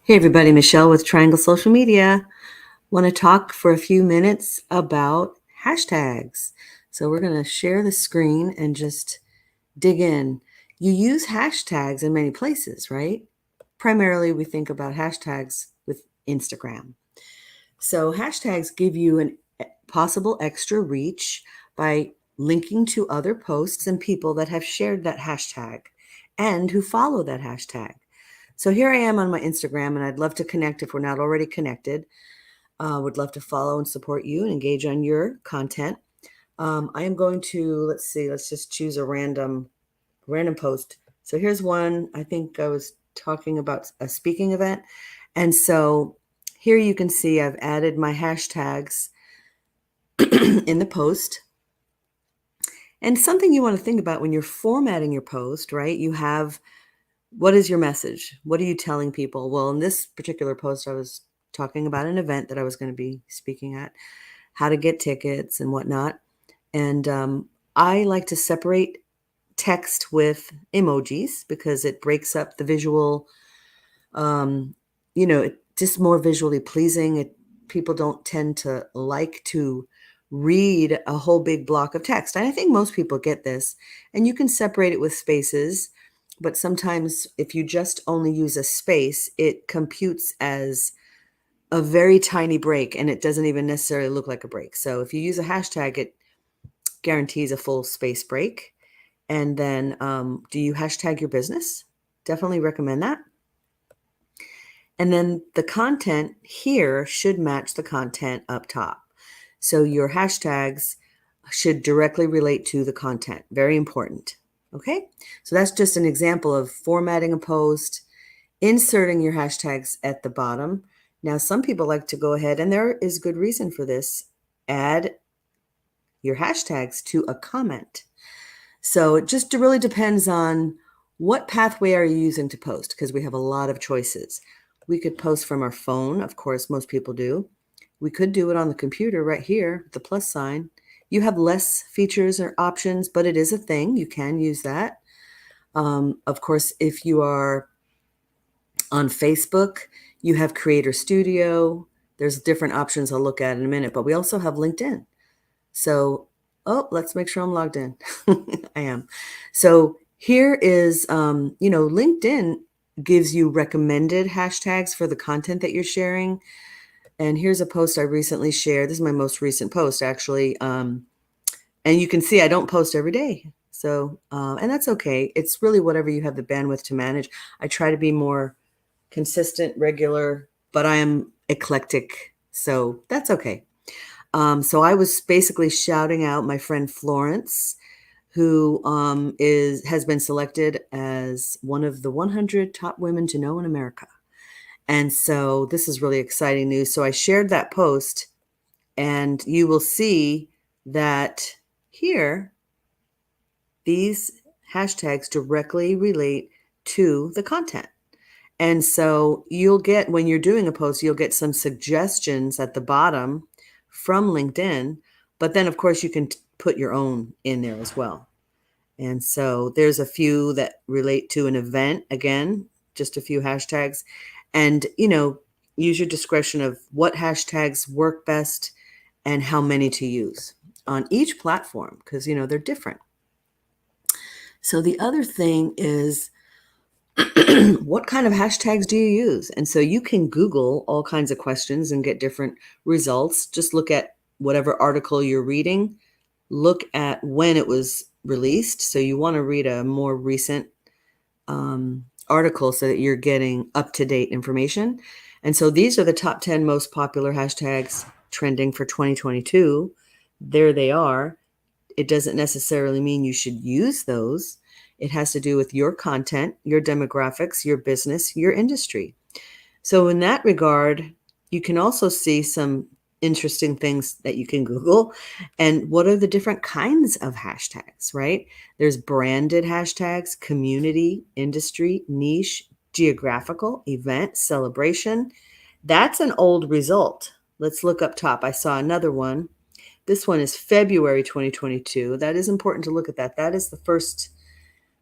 Hey everybody, Michelle with Triangle Social Media. Want to talk for a few minutes about hashtags. So we're going to share the screen and just dig in. You use hashtags in many places, right? Primarily we think about hashtags with Instagram. So hashtags give you an possible extra reach by linking to other posts and people that have shared that hashtag and who follow that hashtag. So here I am on my Instagram, and I'd love to connect if we're not already connected. Would love to follow and support you and engage on your content. I am going to, let's see, let's just choose a random post. So here's one. I think I was talking about a speaking event. And so here you can see I've added my hashtags in the post. And something you want to think about when you're formatting your post, right? You have, what is your message? What are you telling people? Well, in this particular post, I was talking about an event that I was going to be speaking at, how to get tickets and whatnot. And I like to separate text with emojis because it breaks up the visual, just more visually pleasing. People don't tend to like to read a whole big block of text. And I think most people get this. And you can separate it with spaces, but sometimes if you just only use a space, it computes as a very tiny break and it doesn't even necessarily look like a break. So if you use a hashtag, it guarantees a full space break. And then do you hashtag your business? Definitely recommend that. And then the content here should match the content up top. So your hashtags should directly relate to the content. Very important. Okay, so that's just an example of formatting a post, inserting your hashtags at the bottom. Now, some people like to go ahead, and there is good reason for this, add your hashtags to a comment. So it just really depends on what pathway are you using to post, because we have a lot of choices. We could post from our phone. Of course, most people do. We could do it on the computer right here, the plus sign. You have less features or options, but it is a thing. You can use that. Of course, if you are on Facebook, you have Creator Studio. There's different options I'll look at in a minute, but we also have LinkedIn. So, let's make sure I'm logged in. I am. So here is, LinkedIn gives you recommended hashtags for the content that you're sharing. And here's a post I recently shared. This is my most recent post, actually. And you can see I don't post every day. So, and that's okay. It's really whatever you have the bandwidth to manage. I try to be more consistent, regular, but I am eclectic. So that's okay. So I was basically shouting out my friend Florence, who has been selected as one of the 100 top women to know in America. And so this is really exciting news. So I shared that post, and you will see that here, these hashtags directly relate to the content. And so you'll get, when you're doing a post, you'll get some suggestions at the bottom from LinkedIn, but then of course you can put your own in there as well. And so there's a few that relate to an event, again, just a few hashtags. And, use your discretion of what hashtags work best and how many to use on each platform, because, they're different. So the other thing is, what kind of hashtags do you use? And so you can Google all kinds of questions and get different results. Just look at whatever article you're reading, look at when it was released. So you want to read a more recent article so that you're getting up-to-date information. And so these are the top 10 most popular hashtags trending for 2022. There they are. It doesn't necessarily mean you should use those. It has to do with your content, your demographics, your business, your industry. So in that regard, you can also see some interesting things that you can Google. And what are the different kinds of hashtags, right? There's branded hashtags, community, industry, niche, geographical, event, celebration. That's an old result. Let's look up top. I saw another one. This one is February 2022. That is important to look at that. That is the first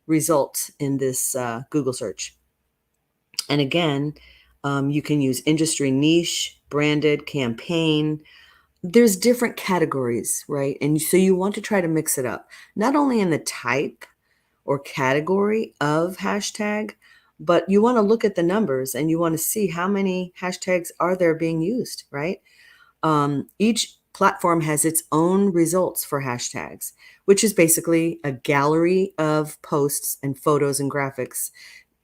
result in this Google search. And again, You can use industry niche, branded, campaign. There's different categories, right? And so you want to try to mix it up, not only in the type or category of hashtag, but you want to look at the numbers and you want to see how many hashtags are there being used, right? Each platform has its own results for hashtags, which is basically a gallery of posts and photos and graphics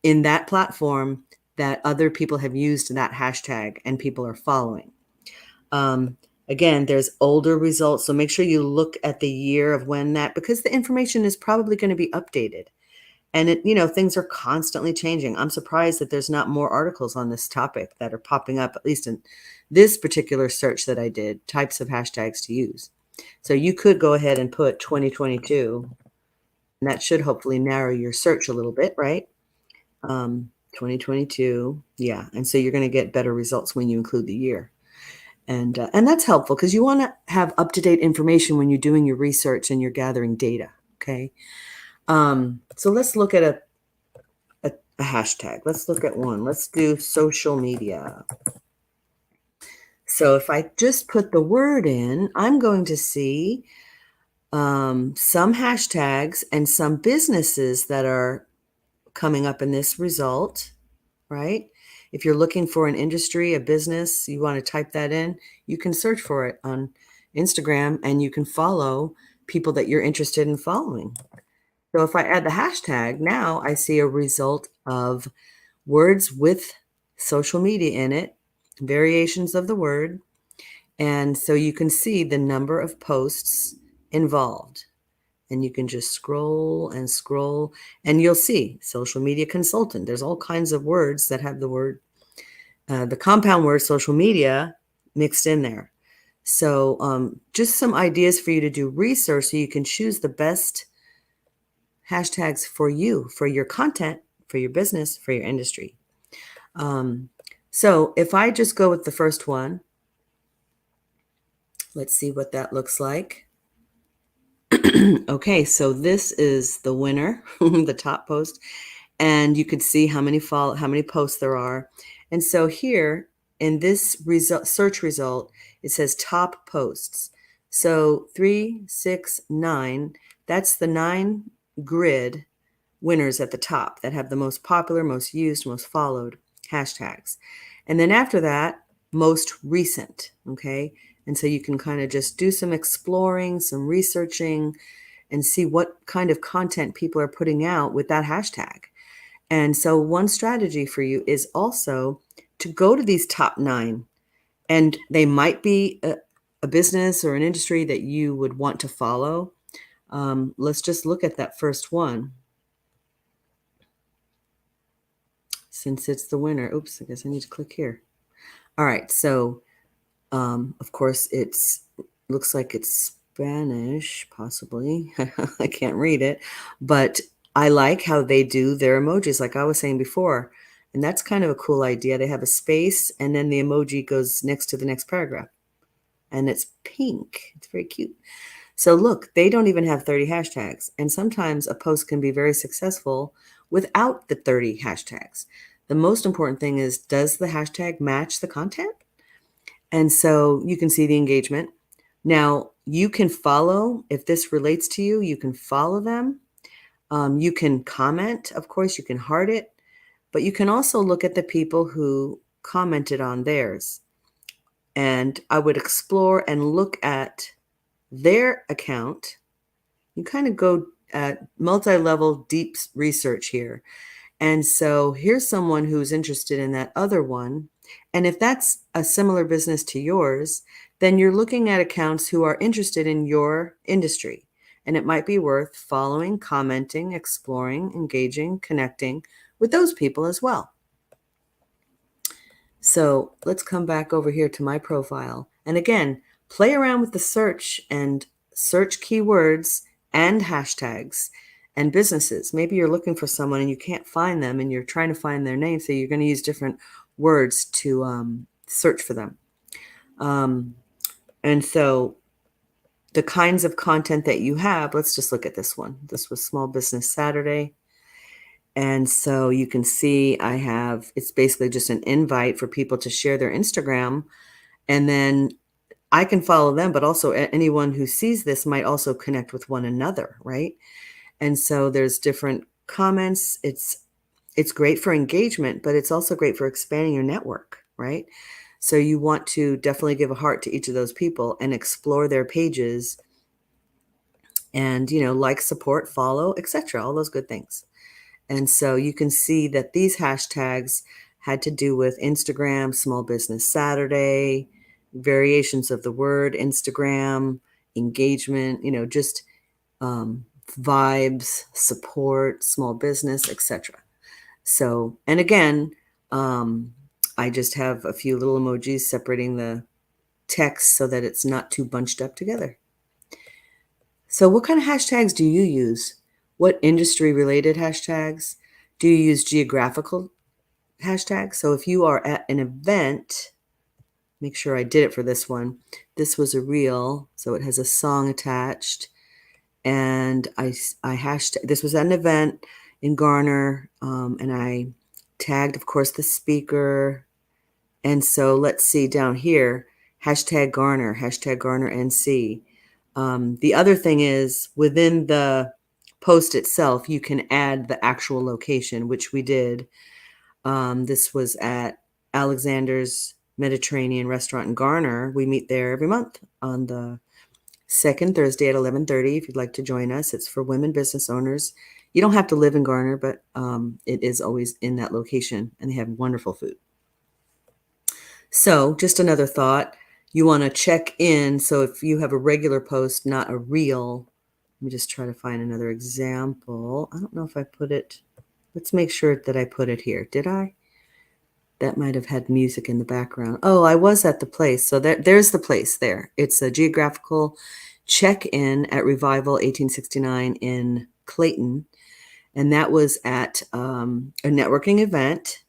in that platform that other people have used that hashtag and people are following. Um, Again, there's older results, so make sure you look at the year of when that, because the information is probably going to be updated. And things are constantly changing. I'm surprised that there's not more articles on this topic that are popping up, at least in this particular search that I did, types of hashtags to use. So you could go ahead and put 2022, and that should hopefully narrow your search a little bit, right? 2022, yeah. And so you're going to get better results when you include the year. And that's helpful because you want to have up-to-date information when you're doing your research and you're gathering data, okay? So let's look at a hashtag. Let's look at one. Let's do social media. So if I just put the word in, I'm going to see some hashtags and some businesses that are coming up in this result, right? If you're looking for an industry, a business, you want to type that in, you can search for it on Instagram and you can follow people that you're interested in following. So if I add the hashtag, now I see a result of words with social media in it, variations of the word. And so you can see the number of posts involved. And you can just scroll and scroll, and you'll see social media consultant. There's all kinds of words that have the word, the compound word social media mixed in there. So just some ideas for you to do research so you can choose the best hashtags for you, for your content, for your business, for your industry. So if I just go with the first one, let's see what that looks like. Okay, so this is the winner, the top post, and you could see how many posts there are. And so here in this search result, it says top posts. So 3, 6, 9, that's the 9 grid winners at the top that have the most popular, most used, most followed hashtags. And then after that, most recent, okay? And so you can kind of just do some exploring, some researching, and see what kind of content people are putting out with that hashtag. And so one strategy for you is also to go to these top 9, and they might be a business or an industry that you would want to follow. Let's just look at that first one. Since it's the winner. Oops, I guess I need to click here. All right, so of course looks like it's Spanish, possibly. I can't read it, but I like how they do their emojis, like I was saying before. And that's kind of a cool idea. They have a space and then the emoji goes next to the next paragraph. And it's pink. It's very cute. So look, they don't even have 30 hashtags. And sometimes a post can be very successful without the 30 hashtags. The most important thing is, does the hashtag match the content? And so you can see the engagement. Now, you can follow, if this relates to you, you can follow them. You can comment, of course, you can heart it, but you can also look at the people who commented on theirs. And I would explore and look at their account. You kind of go at multi-level deep research here. And so here's someone who's interested in that other one. And if that's a similar business to yours, then you're looking at accounts who are interested in your industry. And it might be worth following, commenting, exploring, engaging, connecting with those people as well. So let's come back over here to my profile. And again, play around with the search and search keywords and hashtags and businesses. Maybe you're looking for someone and you can't find them and you're trying to find their name. So you're going to use different words to search for them. And so the kinds of content that you have, let's just look at this one. This was Small Business Saturday. And so you can see it's basically just an invite for people to share their Instagram. And then I can follow them, but also anyone who sees this might also connect with one another, right? And so there's different comments. It's great for engagement, but it's also great for expanding your network, right? So you want to definitely give a heart to each of those people and explore their pages and, like, support, follow, etc., all those good things. And so you can see that these hashtags had to do with Instagram, Small Business Saturday, variations of the word Instagram, engagement, just vibes, support, small business, etc. So, and again, I just have a few little emojis separating the text so that it's not too bunched up together. So what kind of hashtags do you use? What industry related hashtags? Do you use geographical hashtags? So if you are at an event, make sure I did it for this one. This was a reel, so it has a song attached. And I hashtag, this was at an event in Garner, and I tagged, of course, the speaker. And so let's see down here, hashtag Garner NC. The other thing is within the post itself, you can add the actual location, which we did. This was at Alexander's Mediterranean Restaurant in Garner. We meet there every month on the second Thursday at 11:30. If you'd like to join us, it's for women business owners. You don't have to live in Garner, but it is always in that location, and they have wonderful food. So just another thought, you want to check in. So if you have a regular post, not a reel, let me just try to find another example. I don't know if I put it. Let's make sure that I put it here. Did I? That might have had music in the background. Oh, I was at the place. So there's the place there. It's a geographical check-in at Revival 1869 in Clayton. And that was at a networking event.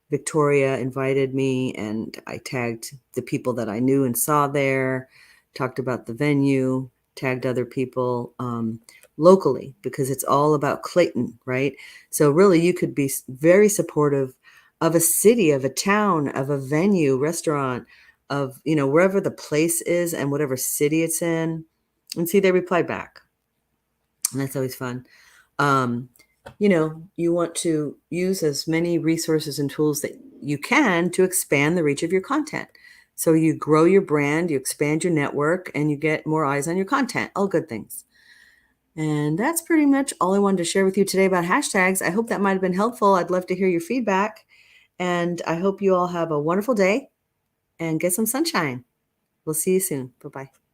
Victoria invited me, and I tagged the people that I knew and saw there, talked about the venue, tagged other people locally, because it's all about Clayton, right? So really you could be very supportive of a city, of a town, of a venue, restaurant, of, wherever the place is and whatever city it's in. And see, they replied back. And that's always fun. You want to use as many resources and tools that you can to expand the reach of your content. So you grow your brand, you expand your network, and you get more eyes on your content. All good things. And that's pretty much all I wanted to share with you today about hashtags. I hope that might have been helpful. I'd love to hear your feedback. And I hope you all have a wonderful day and get some sunshine. We'll see you soon. Bye-bye.